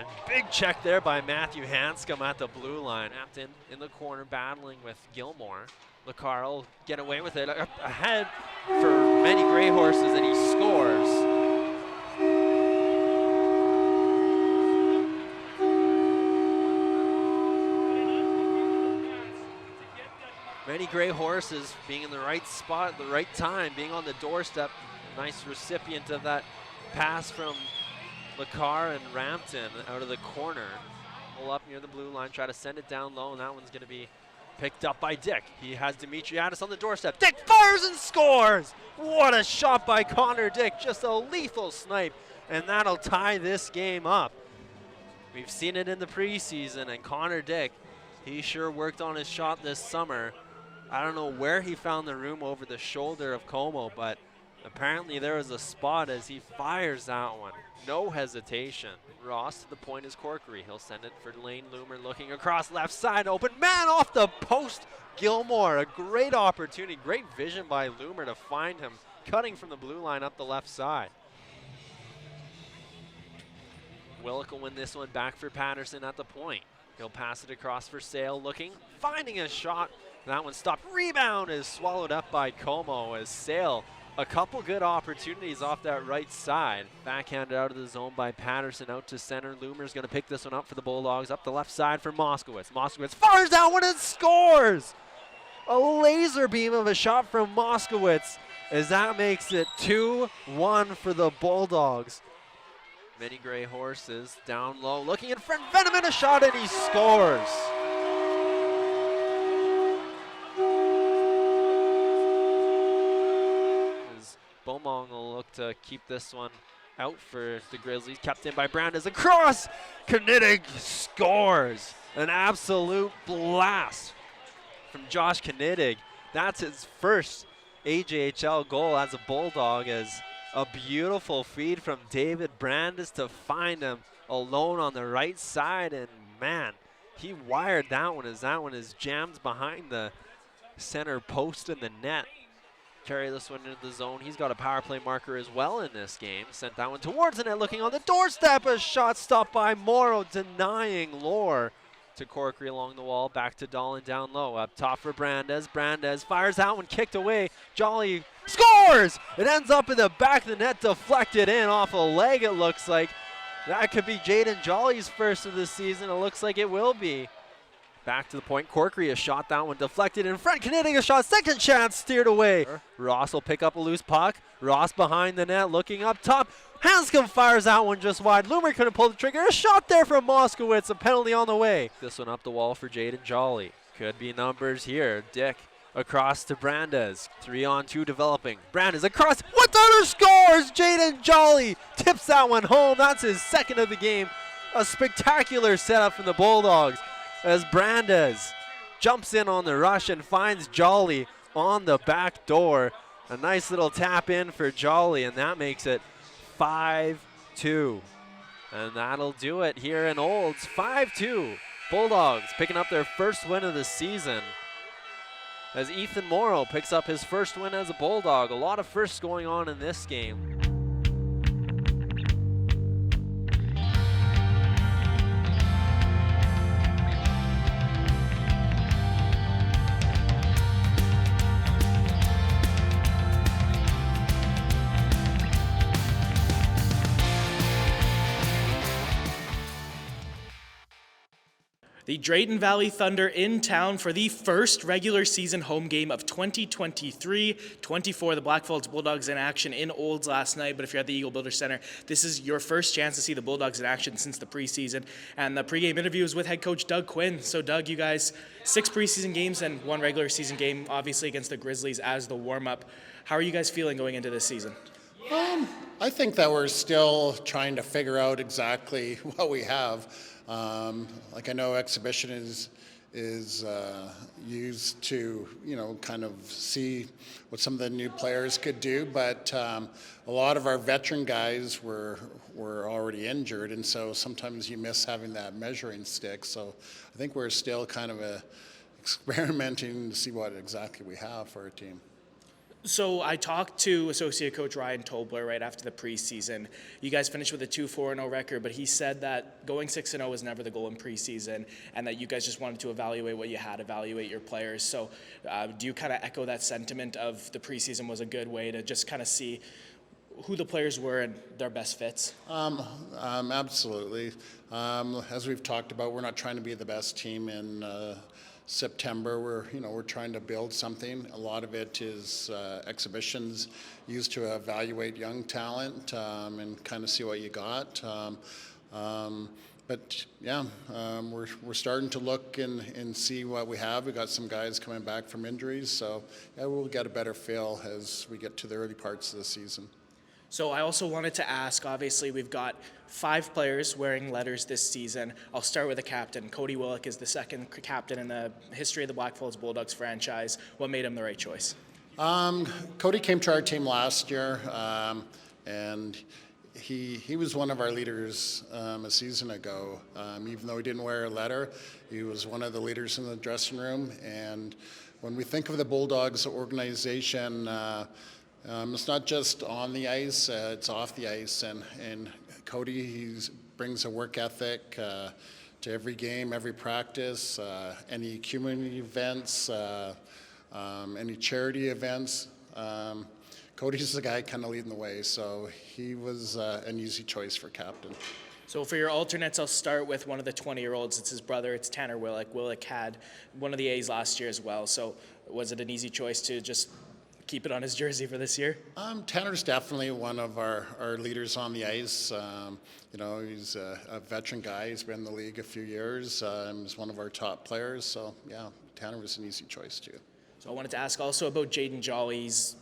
And big check there by Matthew Hanscom at the blue line. Hampton in the corner battling with Gilmore. LaCar will get away with it. Ahead for many Grey Horses, and he scores. Many Grey Horses being in the right spot at the right time, being on the doorstep. Nice recipient of that pass from LaCar and Rampton out of the corner. Pull up near the blue line, try to send it down low, and that one's going to be picked up by Dick. He has Dimitriadis on the doorstep. Dick fires and scores! What a shot by Connor Dick, just a lethal snipe, and that'll tie this game up. We've seen it in the preseason, and Connor Dick, he sure worked on his shot this summer. I don't know where he found the room over the shoulder of Como, but apparently there was a spot as he fires that one. No hesitation. Ross to the point is Corkery. He'll send it for Lane Loomer looking across left side. Open man off the post. Gilmore, a great opportunity. Great vision by Loomer to find him cutting from the blue line up the left side. Willick will win this one back for Patterson at the point. He'll pass it across for Sale looking, finding a shot. That one stopped. Rebound is swallowed up by Como as Sale. A couple good opportunities off that right side. Backhanded out of the zone by Patterson out to center. Loomer's going to pick this one up for the Bulldogs. Up the left side for Moskowitz. Moskowitz fires that one and scores! A laser beam of a shot from Moskowitz as that makes it 2-1 for the Bulldogs. Many Grey Horses down low. Looking in front. Veneman a shot and he scores! Beaumont will look to keep this one out for the Grizzlies. Kept in by Brandes across. Knidig scores. An absolute blast from Josh Knidig. That's his first AJHL goal as a Bulldog, as a beautiful feed from David Brandes to find him alone on the right side. And man, he wired that one as that one is jammed behind the center post in the net. Carry this one into the zone. He's got a power play marker as well in this game. Sent that one towards the net, looking on the doorstep. A shot stopped by Morrow, denying Lore to Corkery along the wall. Back to Dolan down low. Up top for Brandes. Brandes fires that one, kicked away. Jolly scores! It ends up in the back of the net, deflected in off a leg, it looks like. That could be Jaden Jolly's first of the season. It looks like it will be. Back to the point. Corkery a shot, that one deflected in front. Knidig a shot, second chance, steered away. Ross will pick up a loose puck. Ross behind the net, looking up top. Hanscom fires that one just wide. Loomer couldn't pull the trigger. A shot there from Moskowitz, a penalty on the way. This one up the wall for Jaden Jolly. Could be numbers here. Dick across to Brandes. 3-on-2 developing. Brandes across. What scores? Jaden Jolly tips that one home. That's his second of the game. A spectacular setup from the Bulldogs, as Brandes jumps in on the rush and finds Jolly on the back door. A nice little tap in for Jolly, and that makes it 5-2. And that'll do it here in Olds. 5-2. Bulldogs picking up their first win of the season, as Ethan Morrow picks up his first win as a Bulldog. A lot of firsts going on in this game. The Drayton Valley Thunder in town for the first regular season home game of 2023-24. The Blackfalds Bulldogs in action in Olds last night, but if you're at the Eagle Builder Center, this is your first chance to see the Bulldogs in action since the preseason. And the pregame interview is with head coach Doug Quinn. So Doug, you guys, 6 preseason games and 1 regular season game, obviously against the Grizzlies as the warm-up. How are you guys feeling going into this season? I think that we're still trying to figure out exactly what we have. Like I know exhibition is used to, kind of see what some of the new players could do, but a lot of our veteran guys were already injured, and so sometimes you miss having that measuring stick. So I think we're still kind of experimenting to see what exactly we have for our team. So I talked to Associate Coach Ryan Tobler right after the preseason. You guys finished with a 2-4-0 record, but he said that going 6-0 was never the goal in preseason, and that you guys just wanted to evaluate what you had, evaluate your players. So do you kind of echo that sentiment of the preseason was a good way to just kind of see who the players were and their best fits? Absolutely. As we've talked about, we're not trying to be the best team in September. We're trying to build something. A lot of it is exhibitions used to evaluate young talent and kind of see what you got. But yeah, we're starting to look and see what we have. We got some guys coming back from injuries, so yeah, we'll get a better feel as we get to the early parts of the season. So I also wanted to ask, obviously we've got 5 players wearing letters this season. I'll start with the captain. Cody Willick is the second captain in the history of the Blackfalds Bulldogs franchise. What made him the right choice? Cody came to our team last year, and he was one of our leaders a season ago. Even though he didn't wear a letter, he was one of the leaders in the dressing room. And when we think of the Bulldogs organization, it's not just on the ice, it's off the ice. And Cody, he brings a work ethic to every game, every practice, any community events, any charity events. Cody's the guy kind of leading the way, so he was an easy choice for captain. So for your alternates, I'll start with one of the 20-year-olds. It's his brother. It's Tanner Willick. Willick had one of the A's last year as well. So was it an easy choice to just keep it on his jersey for this year? Tanner's definitely one of our leaders on the ice. He's a veteran guy. He's been in the league a few years. He's one of our top players. So, yeah, Tanner was an easy choice, too. So I wanted to ask also about Jaden Jolly. He's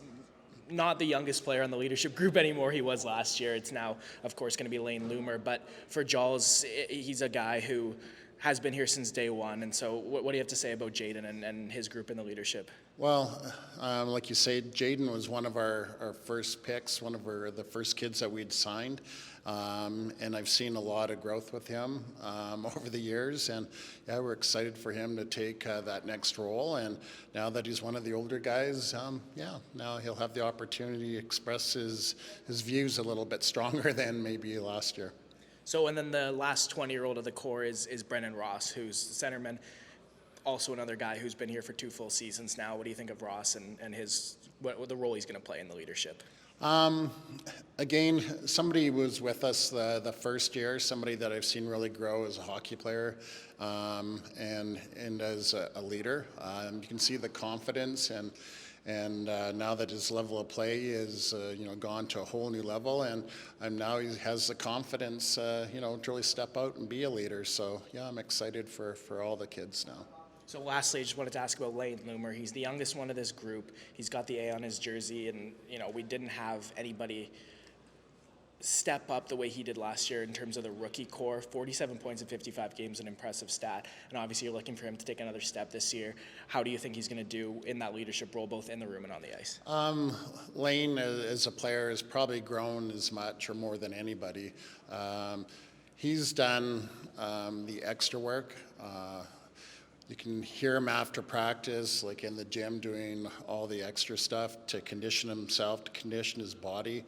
not the youngest player on the leadership group anymore. He was last year. It's now, of course, going to be Lane Loomer. But for Jaws, he's a guy who has been here since day one. And so what do you have to say about Jaden and his group in the leadership? Well, like you say, Jaden was one of our first picks, one of the first kids that we'd signed. And I've seen a lot of growth with him over the years. And yeah, we're excited for him to take that next role. And now that he's one of the older guys, now he'll have the opportunity to express his views a little bit stronger than maybe last year. So, and then the last 20-year-old of the core is Brennan Ross, who's the centerman. Also another guy who's been here for 2 full seasons now. What do you think of Ross and what the role he's going to play in the leadership? Again, somebody who was with us the first year, somebody that I've seen really grow as a hockey player and as a leader. You can see the confidence and now that his level of play is gone to a whole new level, and now he has the confidence to really step out and be a leader. So yeah, I'm excited for all the kids now. So lastly, I just wanted to ask about Lane Loomer. He's the youngest one of this group. He's got the A on his jersey, and we didn't have anybody step up the way he did last year in terms of the rookie core. 47 points in 55 games, an impressive stat. And obviously you're looking for him to take another step this year. How do you think he's going to do in that leadership role, both in the room and on the ice? Lane, as a player, has probably grown as much or more than anybody. He's done the extra work. You can hear him after practice, like in the gym, doing all the extra stuff to condition himself, to condition his body.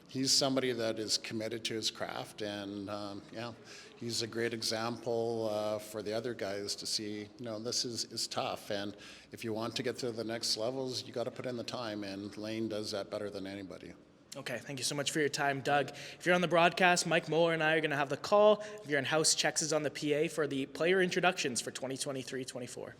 He's somebody that is committed to his craft, and he's a great example for the other guys to see, this is tough, and if you want to get to the next levels, you got to put in the time, and Lane does that better than anybody. Okay, thank you so much for your time, Doug. If you're on the broadcast, Mike Moeller and I are going to have the call. If you're in house, Chex is on the PA for the player introductions for 2023-24.